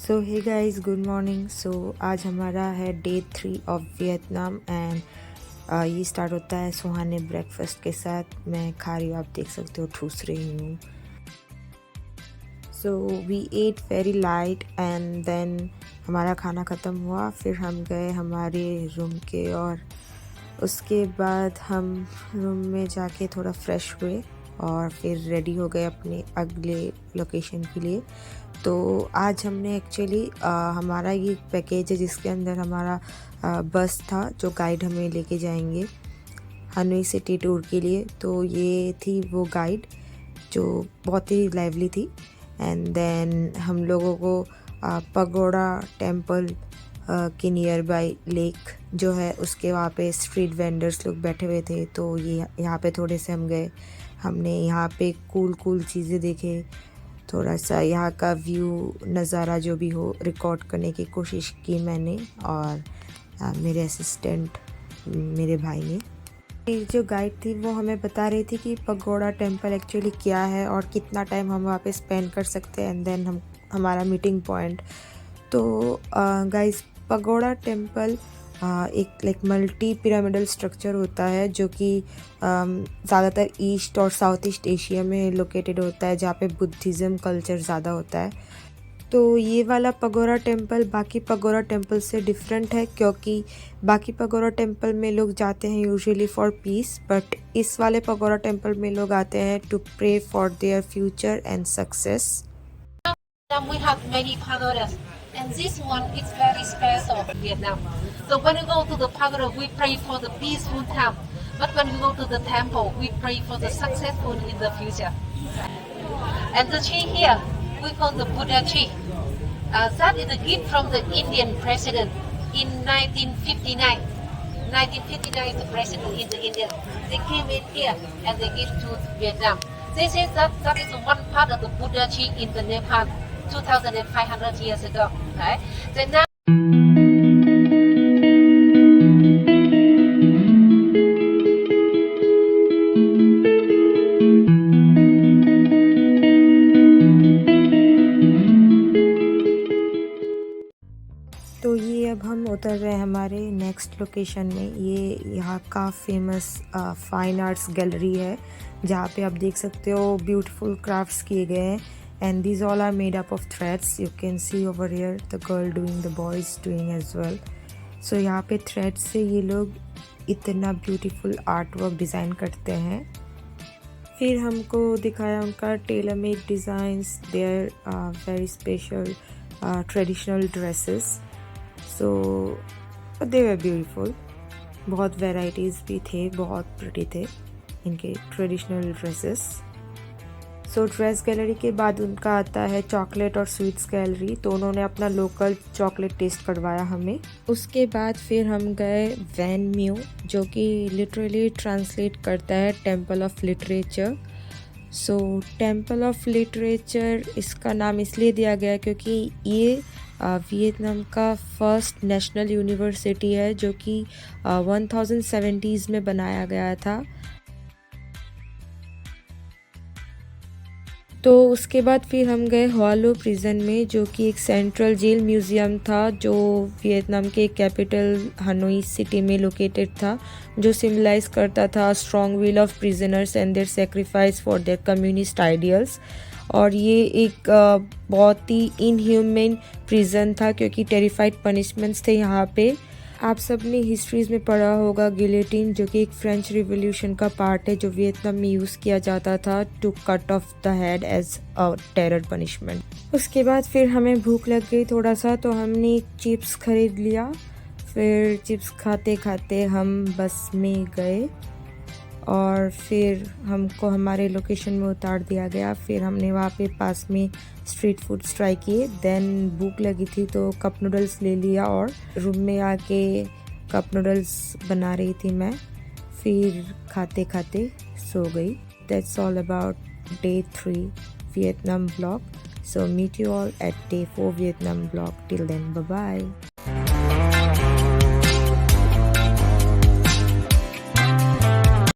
सो hey guys, good morning. सो आज हमारा है डे 3 ऑफ वियतनाम एंड ये स्टार्ट होता है सुहाने ब्रेकफास्ट के साथ। मैं खा रही हूँ, आप देख सकते हो, ठूस रही हूँ। So we ate very light and then हमारा खाना ख़त्म हुआ। फिर हम गए हमारे रूम के और उसके बाद हम रूम में जाके थोड़ा फ्रेश हुए और फिर रेडी हो गए अपने अगले लोकेशन के लिए। तो आज हमने एक्चुअली हमारा ये पैकेज है जिसके अंदर हमारा बस था जो गाइड हमें लेके जाएंगे हनोई सिटी टूर के लिए। तो ये थी वो गाइड जो बहुत ही लाइवली थी। एंड देन हम लोगों को पगोड़ा टेम्पल के नियर बाय लेक जो है उसके वहाँ पे स्ट्रीट वेंडर्स लोग बैठे हुए थे। तो ये यहाँ पे थोड़े से हम गए, हमने यहाँ पे कूल चीज़ें देखे, थोड़ा सा यहाँ का व्यू नज़ारा जो भी हो रिकॉर्ड करने की कोशिश की मैंने और मेरे असिस्टेंट मेरे भाई ने। जो गाइड थी वो हमें बता रही थी कि पगोड़ा टेम्पल एक्चुअली क्या है और कितना टाइम हम वहाँ पे स्पेंड कर सकते हैं एंड देन हमारा मीटिंग पॉइंट। तो गाइस, पगोड़ा टेम्पल एक लाइक मल्टी पिरामिडल स्ट्रक्चर होता है जो कि ज़्यादातर ईस्ट और साउथ ईस्ट एशिया में लोकेटेड होता है, जहाँ पे बुद्धिज़्म कल्चर ज़्यादा होता है। तो ये वाला पगोड़ा टेम्पल बाकी पगोड़ा टेम्पल से डिफरेंट है क्योंकि बाकी पगोड़ा टेम्पल में लोग जाते हैं यूजुअली फॉर पीस, बट इस वाले पगोड़ा टेम्पल में लोग आते हैं to pray for their future and success. We have many pagodas, and this one is very special in Vietnam. So when we go to the pagoda, we pray for the peaceful time. But when we go to the temple, we pray for the successful in the future. And the tree here, we call the Buddha tree. That is a gift from the Indian president in 1959. 1959, the president in the India. They came in here and they gave to Vietnam. They say that is one part of the Buddha tree in the Nepal 2,500 years ago. Right? Then now तो ये अब हम उतर रहे हैं हमारे next location में। ये यहाँ का फेमस फाइन आर्ट्स गैलरी है जहाँ पे आप देख सकते हो ब्यूटीफुल क्राफ्ट्स किए गए हैं and these all are made up of threads. You can see over here the girl doing, the boys doing as well. So यहाँ पे थ्रेड्स से ये लोग इतना ब्यूटीफुल आर्ट वर्क डिज़ाइन करते हैं। फिर हमको दिखाया उनका tailor made designs, their very special traditional dresses. So they were beautiful. बहुत वेराइटीज़ भी थे, बहुत प्रिटी थे इनके traditional dresses. So dress gallery के बाद उनका आता है चॉकलेट और स्वीट्स गैलरी। तो उन्होंने अपना लोकल चॉकलेट टेस्ट करवाया हमें। उसके बाद फिर हम गए वैन म्यू, जो कि लिटरली ट्रांसलेट करता है temple of literature. So temple of literature इसका नाम इसलिए दिया गया क्योंकि ये वियतनाम का फर्स्ट नेशनल यूनिवर्सिटी है जो कि 1070s में बनाया गया था। तो उसके बाद फिर हम गए हुआ लो प्रिजन में, जो कि एक सेंट्रल जेल म्यूज़ियम था जो वियतनाम के कैपिटल हनोई सिटी में लोकेटेड था, जो सिम्बलाइज करता था strong will of prisoners and there sacrifice for their communist ideals. और ये एक बहुत ही इनह्यूमन प्रिजन था क्योंकि टेरिफाइड पनिशमेंट्स थे यहाँ पे। आप सब ने हिस्ट्रीज़ में पढ़ा होगा गिलेटिन, जो कि एक फ्रेंच रिवॉल्यूशन का पार्ट है जो वियतनाम में यूज़ किया जाता था to cut off the head as a terror punishment. उसके बाद फिर हमें भूख लग गई थोड़ा सा, तो हमने चिप्स खरीद लिया। फिर चिप्स खाते खाते हम बस में गए और फिर हमको हमारे लोकेशन में उतार दिया गया। फिर हमने वहाँ पे पास में स्ट्रीट फूड्स ट्राई किए। देन भूख लगी थी तो कप नूडल्स ले लिया और रूम में आके कप नूडल्स बना रही थी मैं। फिर खाते खाते सो गई। That's all about day 3 Vietnam blog. So meet you all at day 4 Vietnam blog. Till then, bye bye.